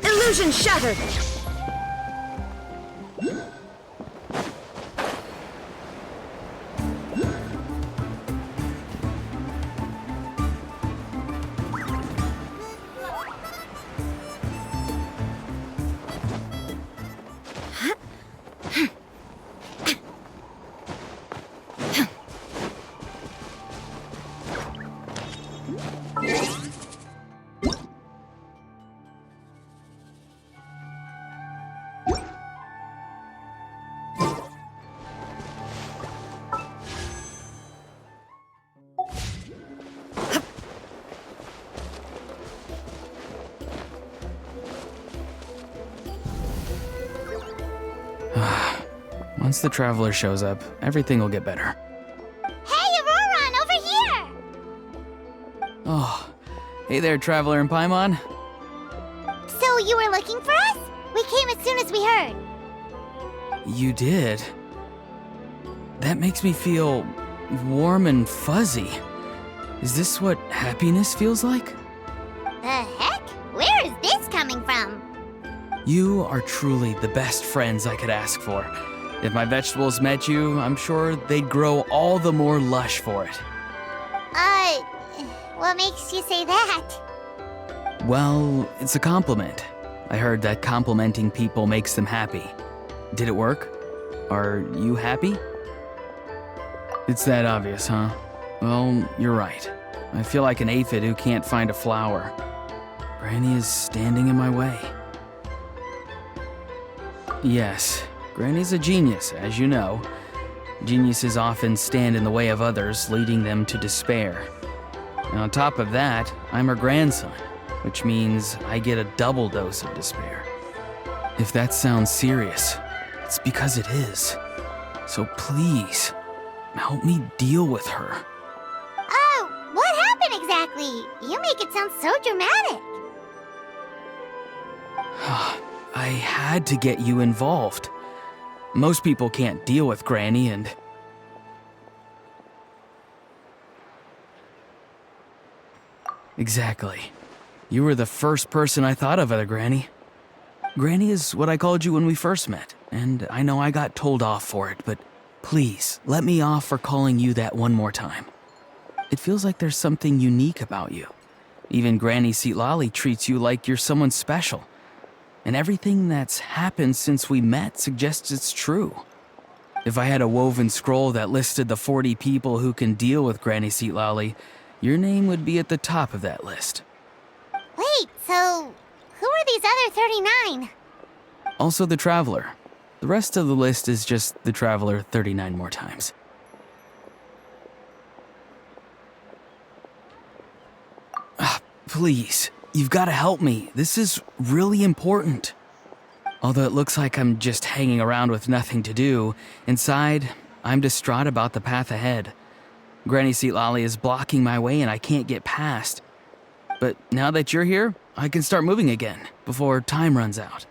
Illusion shattered! Once the traveler shows up, everything will get better. Hey, Auroron, over here! Oh, hey there, traveler in Paimon. So you were looking for us? We came as soon as we heard. You did? That makes me feel warm and fuzzy. Is this what happiness feels like? The heck? Where is this coming from? You are truly the best friends I could ask for. If my vegetables met you, I'm sure they'd grow all the more lush for it. What makes you say that? Well, it's a compliment. I heard that complimenting people makes them happy. Did it work? Are you happy? It's that obvious, huh? Well, you're right. I feel like an aphid who can't find a flower. Granny is standing in my way. Yes, Granny's a genius, as you know. Geniuses often stand in the way of others, leading them to despair. And on top of that, I'm her grandson, which means I get a double dose of despair. If that sounds serious, it's because it is. So please, help me deal with her. Oh, what happened exactly? You make it sound so dramatic. I had to get you involved. Most people can't deal with Granny and... Exactly. You were the first person I thought of, other Granny. Granny is what I called you when we first met, and I know I got told off for it, but please, let me off for calling you that one more time. It feels like there's something unique about you. Even Granny Seatlali treats you like you're someone special. And everything that's happened since we met suggests it's true. If I had a woven scroll that listed the 40 people who can deal with Granny Seatlali, your name would be at the top of that list. Wait, so who are these other 39? Also the Traveler. The rest of the list is just the Traveler 39 more times. Please, you've got to help me. This is really important. Although it looks like I'm just hanging around with nothing to do, inside, I'm distraught about the path ahead. Granny Seatlali is blocking my way and I can't get past. But now that you're here, I can start moving again, before time runs out.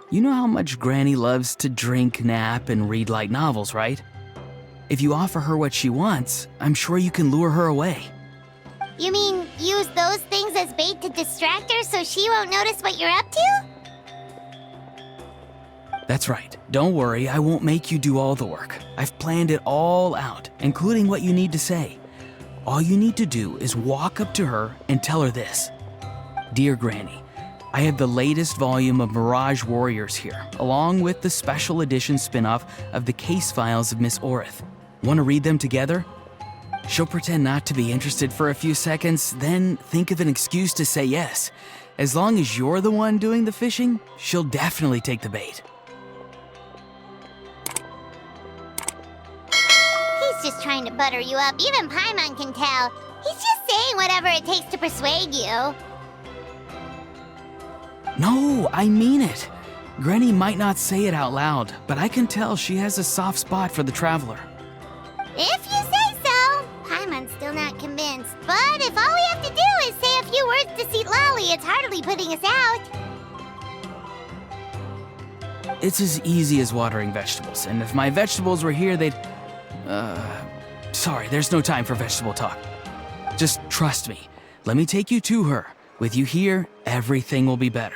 You know how much Granny loves to drink, nap, and read light novels, right? If you offer her what she wants, I'm sure you can lure her away. You mean use those things as bait to distract her so she won't notice what you're up to? That's right. Don't worry, I won't make you do all the work. I've planned it all out, including what you need to say. All you need to do is walk up to her and tell her this. Dear Granny, I have the latest volume of Mirage Warriors here, along with the special edition spin-off of the Case Files of Miss Orith. Want to read them together? She'll pretend not to be interested for a few seconds, then think of an excuse to say yes. As long as you're the one doing the fishing, she'll definitely take the bait. He's just trying to butter you up. Even Paimon can tell. He's just saying whatever it takes to persuade you. No, I mean it. Granny might not say it out loud, but I can tell she has a soft spot for the traveler. If you say so. Paimon's still not convinced. But if all we have to do is say a few words to Citlali, it's hardly putting us out. It's as easy as watering vegetables, and if my vegetables were here, they'd... Sorry, there's no time for vegetable talk. Just trust me. Let me take you to her. With you here, everything will be better.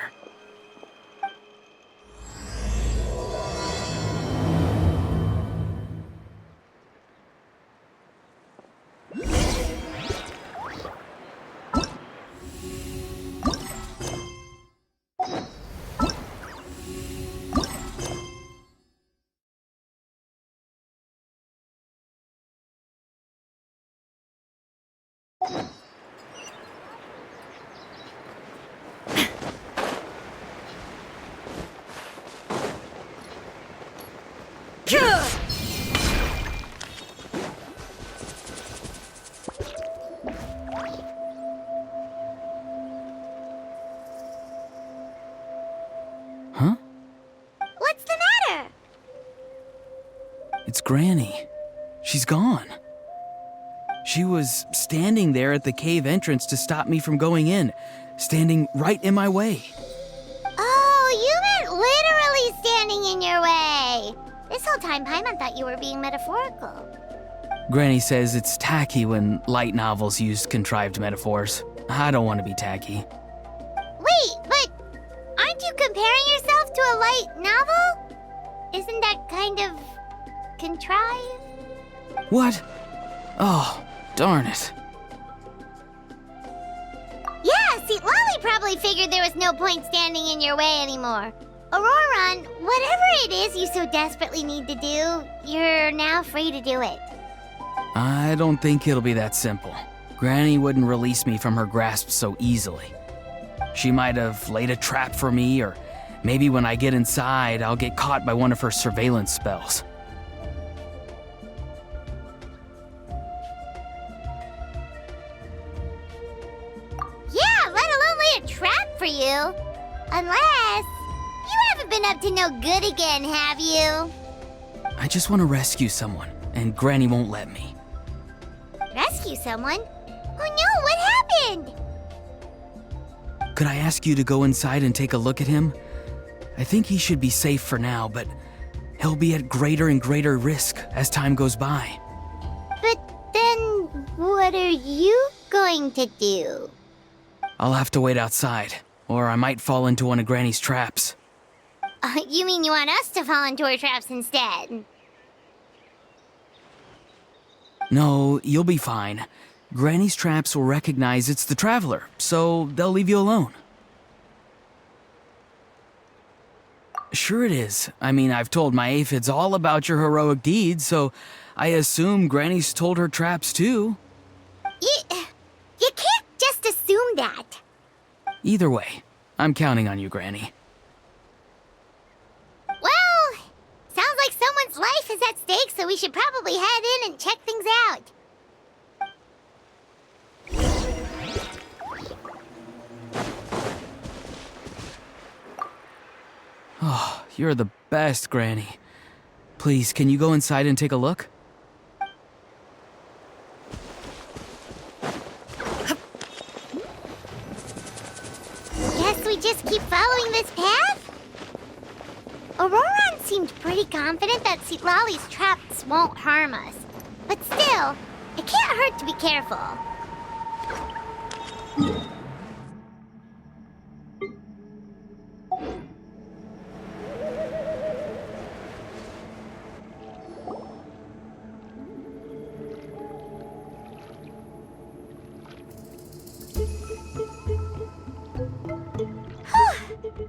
Huh? What's the matter? It's Granny. She's gone. She was standing there at the cave entrance to stop me from going in, standing right in my way. Oh, you meant literally standing in your way. This whole time, Paimon thought you were being metaphorical. Granny says it's tacky when light novels use contrived metaphors. I don't want to be tacky. Wait, but aren't you comparing yourself to a light novel? Isn't that kind of contrived? What? Oh, darn it. Yeah, see, Lolly probably figured there was no point standing in your way anymore. Auroron, whatever it is you so desperately need to do, you're now free to do it. I don't think it'll be that simple. Granny wouldn't release me from her grasp so easily. She might have laid a trap for me, or maybe when I get inside, I'll get caught by one of her surveillance spells. Yeah, let alone lay a trap for you. Unless you haven't been up to no good again, have you? I just want to rescue someone, and Granny won't let me. Rescue someone? Oh no, what happened? Could I ask you to go inside and take a look at him? I think he should be safe for now, but he'll be at greater and greater risk as time goes by. But then, what are you going to do? I'll have to wait outside, or I might fall into one of Granny's traps. You mean you want us to fall into her traps instead? No, you'll be fine. Granny's traps will recognize it's the traveler, so they'll leave you alone. Sure it is. I mean, I've told my aphids all about your heroic deeds, so I assume Granny's told her traps too. You can't just assume that. Either way, I'm counting on you, Granny. Well, sounds like someone's life is at stake, so we should probably head in and check things out. Oh, you're the best, Granny. Please, can you go inside and take a look? Guess we just keep following this path? Auroron seemed pretty confident that Citlali's traps won't harm us. But still, it can't hurt to be careful.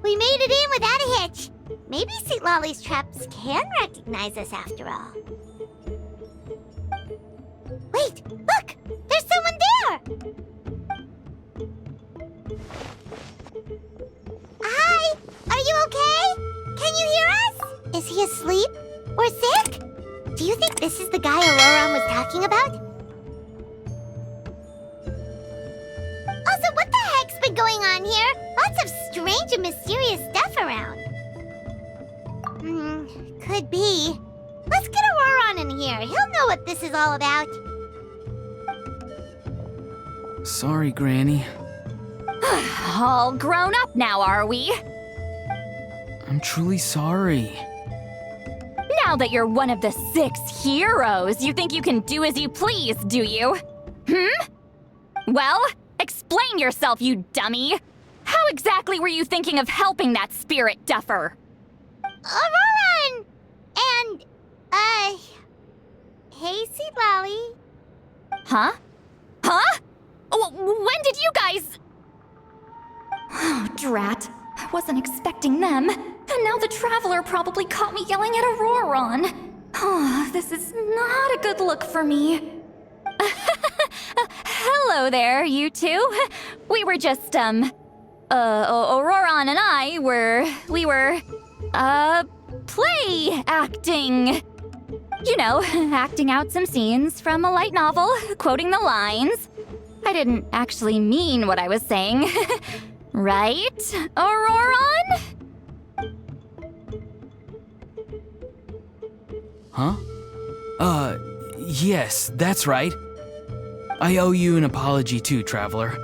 We made it in without a hitch. Maybe Citlali's traps can recognize us after all. Wait, look! guy Auroron was talking about? Also, what the heck's been going on here? Lots of strange and mysterious stuff around. Could be. Let's get Auroron in here. He'll know what this is all about. Sorry, Granny. All grown up now, are we? I'm truly sorry. Now that you're one of the 6 heroes, you think you can do as you please, do you? Well, explain yourself, you dummy! How exactly were you thinking of helping that spirit duffer? Auroron! And, hey, Seed Lolly. Huh? Huh? When did you guys... Oh, drat. I wasn't expecting them. And now the Traveler probably caught me yelling at Auroron. Oh, this is not a good look for me. Hello there, you two. We were just, Auroron and I we were, play acting. You know, acting out some scenes from a light novel, quoting the lines. I didn't actually mean what I was saying. Right, Auroron? Huh? Yes, that's right. I owe you an apology too, Traveler.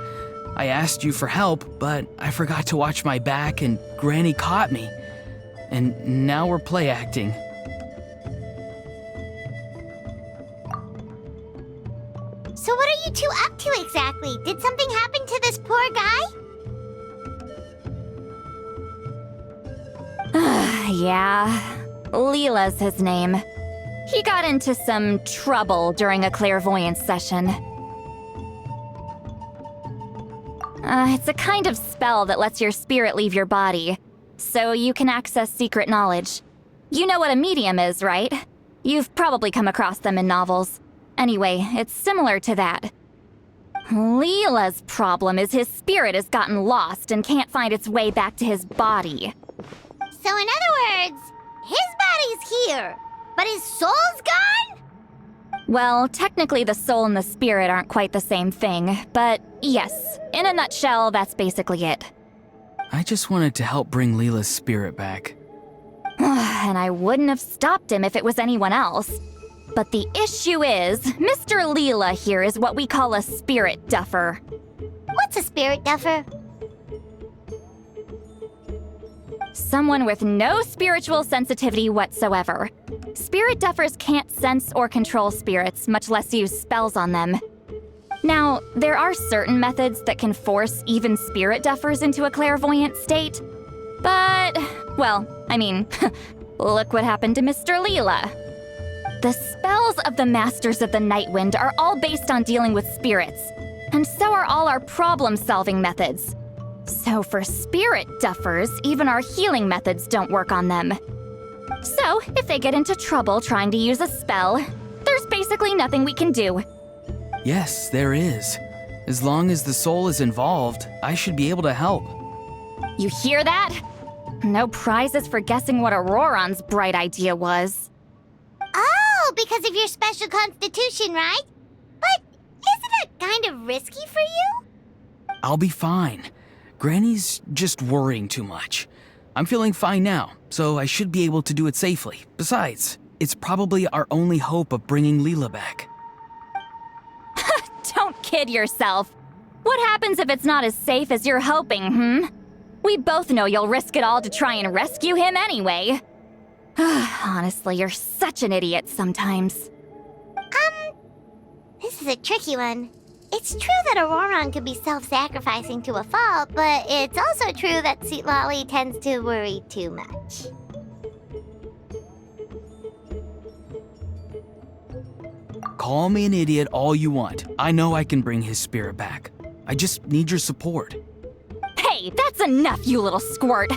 I asked you for help, but I forgot to watch my back and Granny caught me. And now we're play acting. So what are you two up to exactly? Did something happen to this poor guy? Yeah, Leela's his name. He got into some trouble during a clairvoyance session. It's a kind of spell that lets your spirit leave your body, so you can access secret knowledge. You know what a medium is, right? You've probably come across them in novels. Anyway, it's similar to that. Leela's problem is his spirit has gotten lost and can't find its way back to his body. So in other words, his body's here, but his soul's gone? Well, technically the soul and the spirit aren't quite the same thing, but yes, in a nutshell, that's basically it. I just wanted to help bring Leela's spirit back. And I wouldn't have stopped him if it was anyone else. But the issue is, Mr. Leela here is what we call a spirit duffer. What's a spirit duffer? Someone with no spiritual sensitivity whatsoever. Spirit duffers can't sense or control spirits, much less use spells on them. Now, there are certain methods that can force even spirit duffers into a clairvoyant state. But, well, I mean, look what happened to Mr. Leela. The spells of the Masters of the Nightwind are all based on dealing with spirits, and so are all our problem-solving methods. So for spirit duffers, even our healing methods don't work on them. So, if they get into trouble trying to use a spell, there's basically nothing we can do. Yes, there is. As long as the soul is involved, I should be able to help. You hear that? No prizes for guessing what Auroron's bright idea was. Oh, because of your special constitution, right? But isn't it kind of risky for you? I'll be fine. Granny's just worrying too much. I'm feeling fine now, so I should be able to do it safely. Besides, it's probably our only hope of bringing Leela back. Don't kid yourself. What happens if it's not as safe as you're hoping, We both know you'll risk it all to try and rescue him anyway. Honestly, you're such an idiot sometimes. This is a tricky one. It's true that Auroron could be self-sacrificing to a fault, but it's also true that Seat Lolly tends to worry too much. Call me an idiot all you want. I know I can bring his spirit back. I just need your support. Hey, that's enough, you little squirt.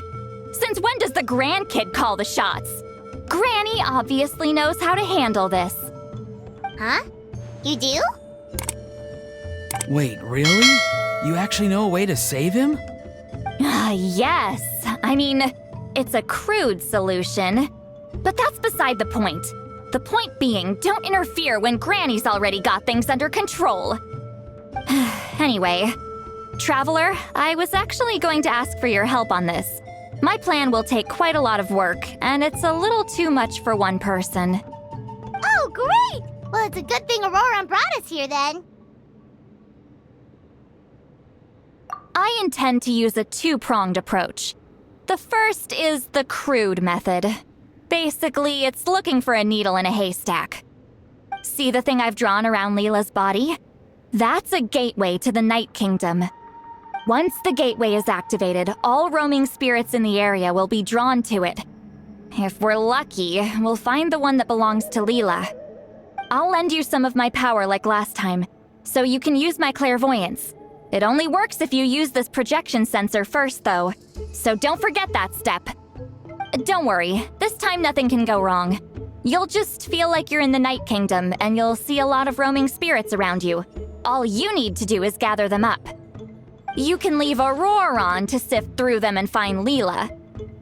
Since when does the grandkid call the shots? Granny obviously knows how to handle this. Huh? You do? Wait, really? You actually know a way to save him? Yes. I mean, it's a crude solution. But that's beside the point. The point being, don't interfere when Granny's already got things under control. Anyway, Traveler, I was actually going to ask for your help on this. My plan will take quite a lot of work, and it's a little too much for one person. Oh, great! Well, it's a good thing Aurora brought us here then. I intend to use a two-pronged approach. The first is the crude method. Basically, it's looking for a needle in a haystack. See the thing I've drawn around Leela's body? That's a gateway to the Night Kingdom. Once the gateway is activated, all roaming spirits in the area will be drawn to it. If we're lucky, we'll find the one that belongs to Leela. I'll lend you some of my power like last time, so you can use my clairvoyance. It only works if you use this projection sensor first, though, so don't forget that step. Don't worry, this time nothing can go wrong. You'll just feel like you're in the Night Kingdom, and you'll see a lot of roaming spirits around you. All you need to do is gather them up. You can leave Auroron to sift through them and find Leela.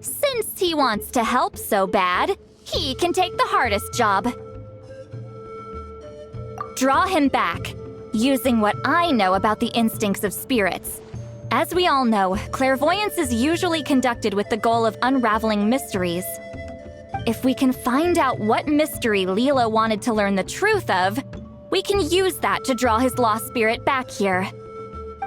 Since he wants to help so bad, he can take the hardest job. Draw him back, using what I know about the instincts of spirits. As we all know, clairvoyance is usually conducted with the goal of unraveling mysteries. If we can find out what mystery Leela wanted to learn the truth of, we can use that to draw his lost spirit back here.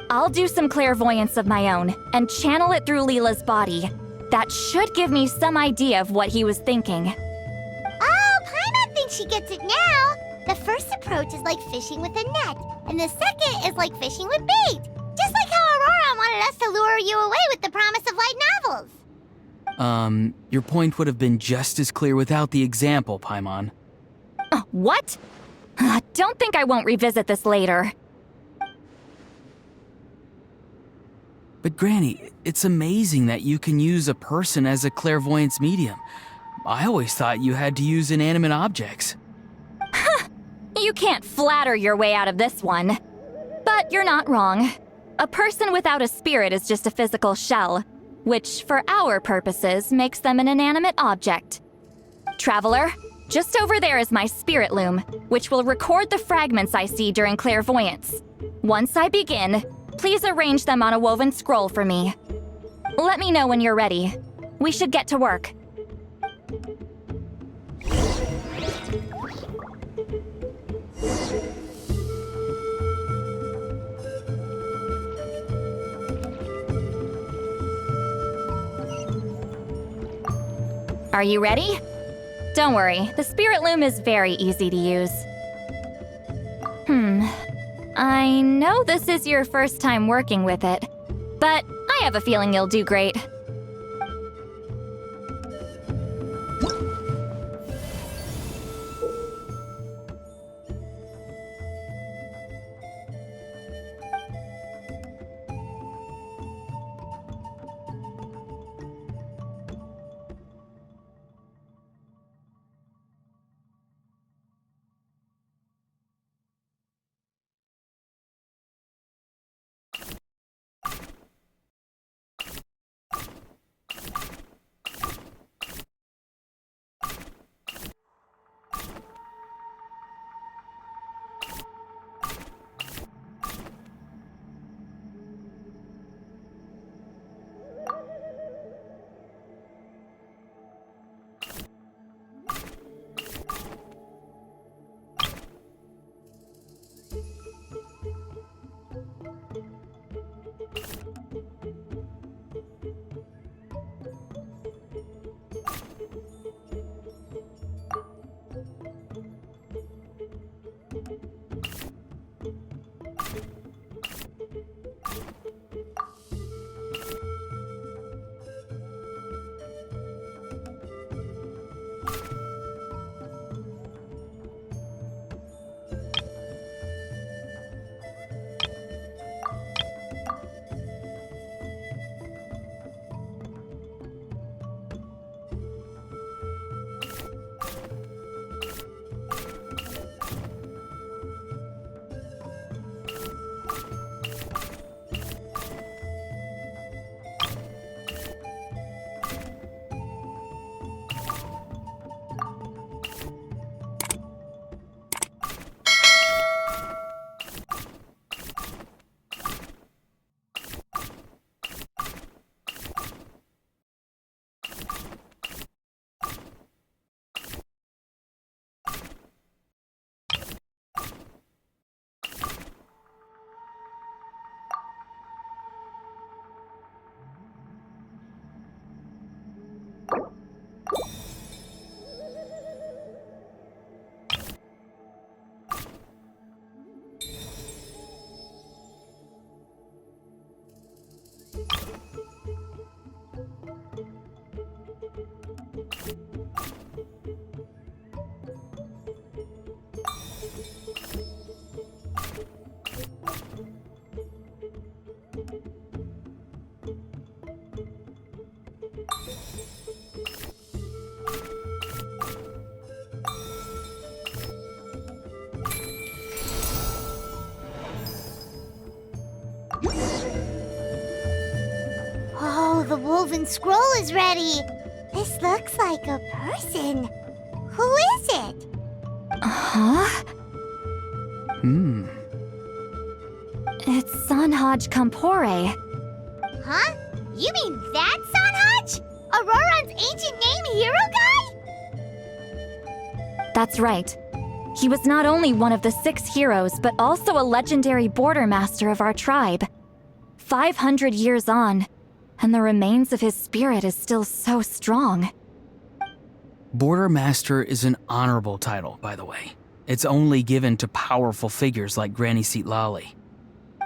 I'll do some clairvoyance of my own and channel it through Leela's body. That should give me some idea of what he was thinking. Oh, Paimon thinks she gets it now. The first approach is like fishing with a net, and the second is like fishing with bait. Just like how Aurora wanted us to lure you away with the promise of light novels. Your point would have been just as clear without the example, Paimon. What? Don't think I won't revisit this later. But Granny, it's amazing that you can use a person as a clairvoyance medium. I always thought you had to use inanimate objects. You can't flatter your way out of this one. But you're not wrong. A person without a spirit is just a physical shell, which, for our purposes, makes them an inanimate object. Traveler, just over there is my spirit loom, which will record the fragments I see during clairvoyance. Once I begin, please arrange them on a woven scroll for me. Let me know when you're ready. We should get to work. Are you ready? Don't worry, the spirit loom is very easy to use. I know this is your first time working with it, but I have a feeling you'll do great. Oh, the woven scroll is ready. This looks like a person. Who is it? Huh? It's Sanhaj Kampore. Huh? You mean that Sanhaj? Auroran's ancient name hero guy? That's right. He was not only one of the 6 heroes, but also a legendary border master of our tribe. 500 years on, and the remains of his spirit is still so strong. Border Master is an honorable title, by the way. It's only given to powerful figures like Granny Seatlali.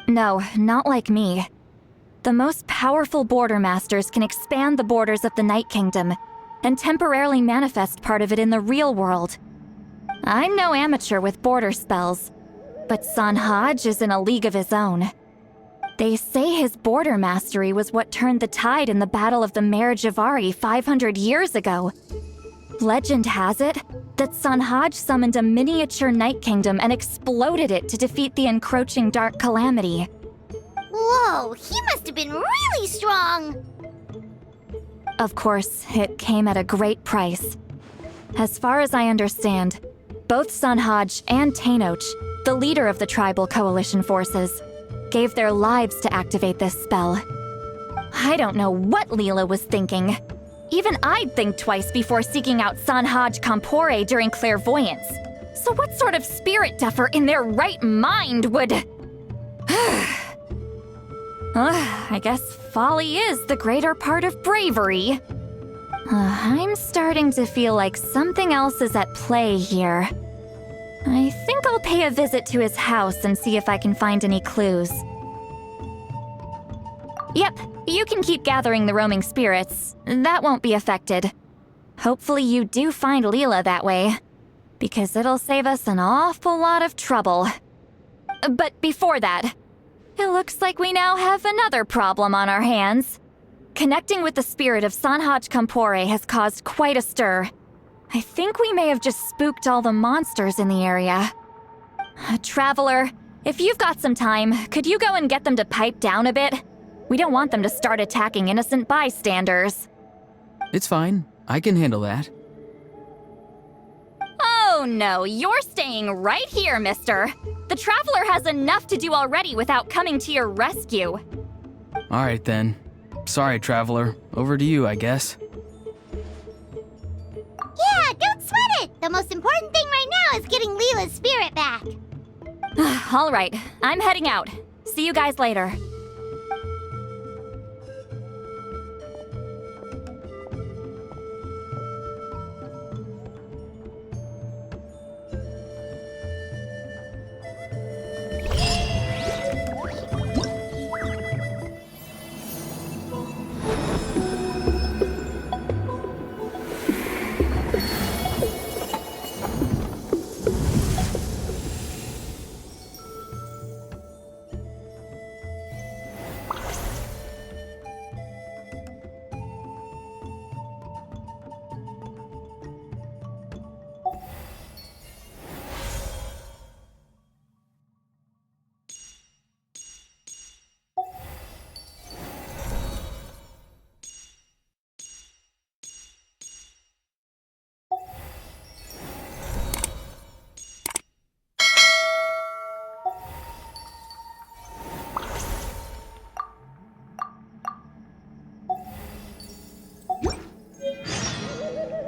No, not like me. The most powerful border masters can expand the borders of the Night Kingdom and temporarily manifest part of it in the real world. I'm no amateur with border spells, but Sanhaj is in a league of his own. They say his border mastery was what turned the tide in the Battle of the Mare Javari 500 years ago. Legend has it that Sanhaj summoned a miniature Night Kingdom and exploded it to defeat the encroaching Dark Calamity. Whoa, he must have been really strong. Of course, it came at a great price. As far as I understand, both Sanhaj and Tainoch, the leader of the tribal coalition forces, gave their lives to activate this spell. I don't know what Leela was thinking. Even I'd think twice before seeking out Sanhaj Kampore during clairvoyance. So what sort of spirit duffer in their right mind would... I guess folly is the greater part of bravery. I'm starting to feel like something else is at play here. I think I'll pay a visit to his house and see if I can find any clues. Yep, you can keep gathering the roaming spirits. That won't be affected. Hopefully you do find Leela that way, because it'll save us an awful lot of trouble. But before that, it looks like we now have another problem on our hands. Connecting with the spirit of Sanhaj Kampore has caused quite a stir. I think we may have just spooked all the monsters in the area. Traveler, if you've got some time, could you go and get them to pipe down a bit? We don't want them to start attacking innocent bystanders. It's fine. I can handle that. Oh no, you're staying right here, mister. The Traveler has enough to do already without coming to your rescue. All right then. Sorry, Traveler. Over to you, I guess. Yeah, don't sweat it. The most important thing right now is getting Leela's spirit back. All right, I'm heading out. See you guys later.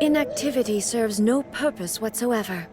Inactivity serves no purpose whatsoever.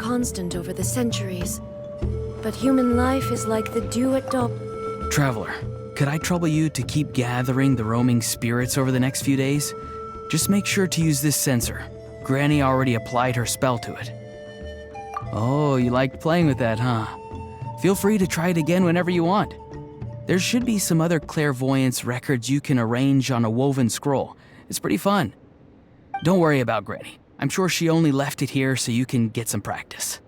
constant over the centuries. But human life is like the dew at dawn. Traveler, could I trouble you to keep gathering the roaming spirits over the next few days? Just make sure to use this sensor. Granny already applied her spell to it. Oh, you liked playing with that, huh? Feel free to try it again whenever you want. There should be some other clairvoyance records you can arrange on a woven scroll. It's pretty fun. Don't worry about Granny. I'm sure she only left it here so you can get some practice.